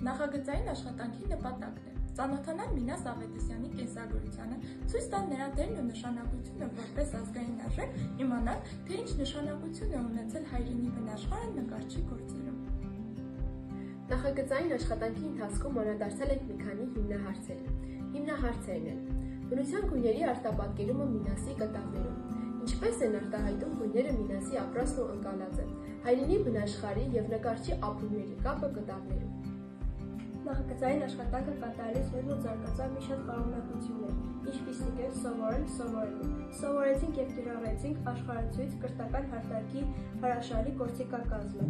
Նախագծային աշխատանքի նպատակն է ծանոթանալ Մինաս Ավետիսյանի կենսագրությանը, ցույց տալ նրա դերն ու նշանակությունը որպես ազգային արժեք, իմանալ, թե ինչ նշանակություն է ունեցել հայրենի բնաշխարհը նկարչի գործերում։ Նախագծային աշխատանքի ընթացքում անդրադարձել ենք մի քանի հիմնահարցերի։ Հիմնահարցերն են. բնության գույների արտապատկերումը Մինասի կտավներում, ինչպես են արտահայտում գույները Մինասի ապրածն ու ընկալածը, հայրենի բնաշխարհի եւ նկարչի ապրումների կապը կտավներում։ Նախագծային աշխատանքը կատարելիս հետո զարգացավ մի շարք պարունակություններ, ինչպիսիք են սովորելը։ Սովորեցինք եւ կիրառեցինք աշխարհացույց, կրթական հարթակի հրաշալի գործիքակազմը,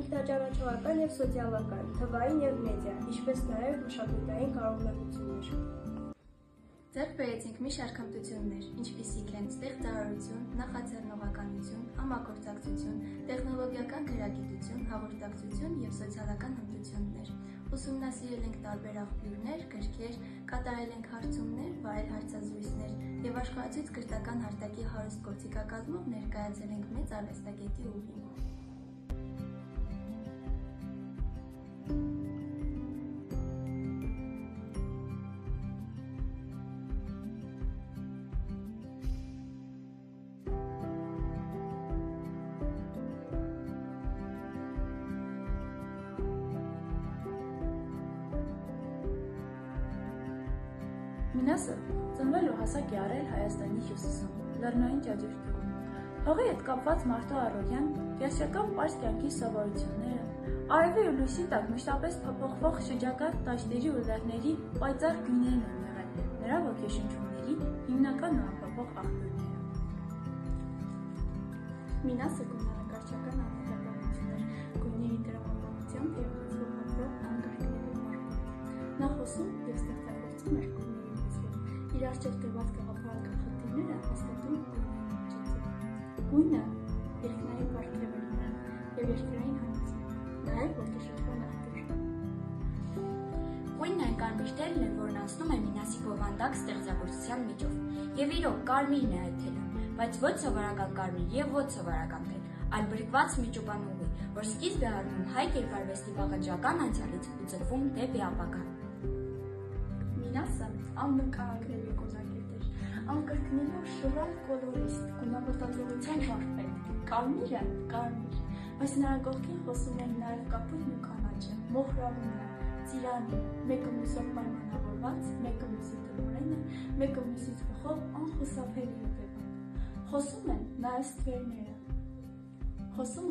ինքնաճանաչողական եւ սոցիալական, թվային եւ մեդիա, ինչպես նաեւ մշակութային պարունակություններ։ Ձեռք բերեցինք մի շարք հմտություններ, ինչպիսիք են ստեղծարարություն, նախաձեռնողականություն, համագործակցություն, տեխնոլոգիական գրագիտություն, հաղորդակցություն եւ սոցիալական հմտություններ։ Ուսումնասիրել ենք տարբեր աղբյուրներ, գրքեր, կատարել ենք հարցումներ, վարել հարցազրույցներ եւ աշխարհացույց կրթական հարթակի հարուստ գործիքակազմով ներկայացել ենք մեծ արվեստագետի ուղին։ Մինասը ծնվել ու հասակ է առել Հայաստանի հյուսիսում, Լեռնային Ջաջուրգյուղում։ Հողի հետ կապված մարդու առօրյան, կերտչական պարզ կյանքի սովորությունները, արևի ու լույսի տակ մշտապես փոփոխվող շրջակա տաշտերի ու լեռների պայծառ գույներն են եղել նրա ոգեշնչումների հիմնական ու անփոփոխ աղբյուրները։ Մինասը գույնանկարչական անհատականություն էր, գույների տրամաբանությամբ եւ լուսավորող անկարգների մարմին։ Նա խոսում եւ ստեղծագործում էր գույների միջոցով։ Իր առջև դրված գաղափարական խնդիրները հաստատում գույների միջոցով։ Գույնը երկնային պարգև էր նրան եւ երկրային հանեցին, նաեւ ոգեշնչման աղբյուր։ Գույնն այն կարմիր տերն է, որն անցնում է Մինասի բովանդակ ստեղծագործության միջով։ Եվ իրոք կարմիրն է այդ թելը, բայց ոչ սովորական կարմիր եւ ոչ սովորական թել, այլ բրկված միջուպանուղի, որ սկիզբ է առնում հայ կերպարվեստի վաղնջական անցյալից ու ձգվում դեպի ապագա։ Մինասը աննկարագրելի գոզագետ էր, անկրկնելի շռայլ կոլորիստ, գունավորտադրության վարպետ, կարմիրը կարմիր, բայց նրա կողքին խոսում են նաև կապույտն ու կանաչը, մոխրավունը, ծիրանը, մեկը մյուսով պայմանավորված, մեկը մյուսի տնօրենը, մեկը մյուսից բխող անխուսափելի հետևանք։ Խոսում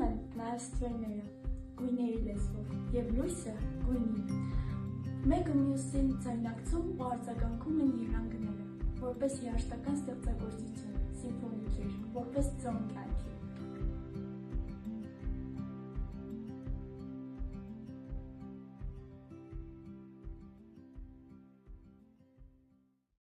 են նաև ստվերները, գույների լեզվով, և լույսը գույնի։ Մեկը մյուսին ձայնակցում ու արձագանքում են երանգները, որպես երաժշտական ստեղծագործություն, սիմֆոնիկեր, որպես ծոմկալ։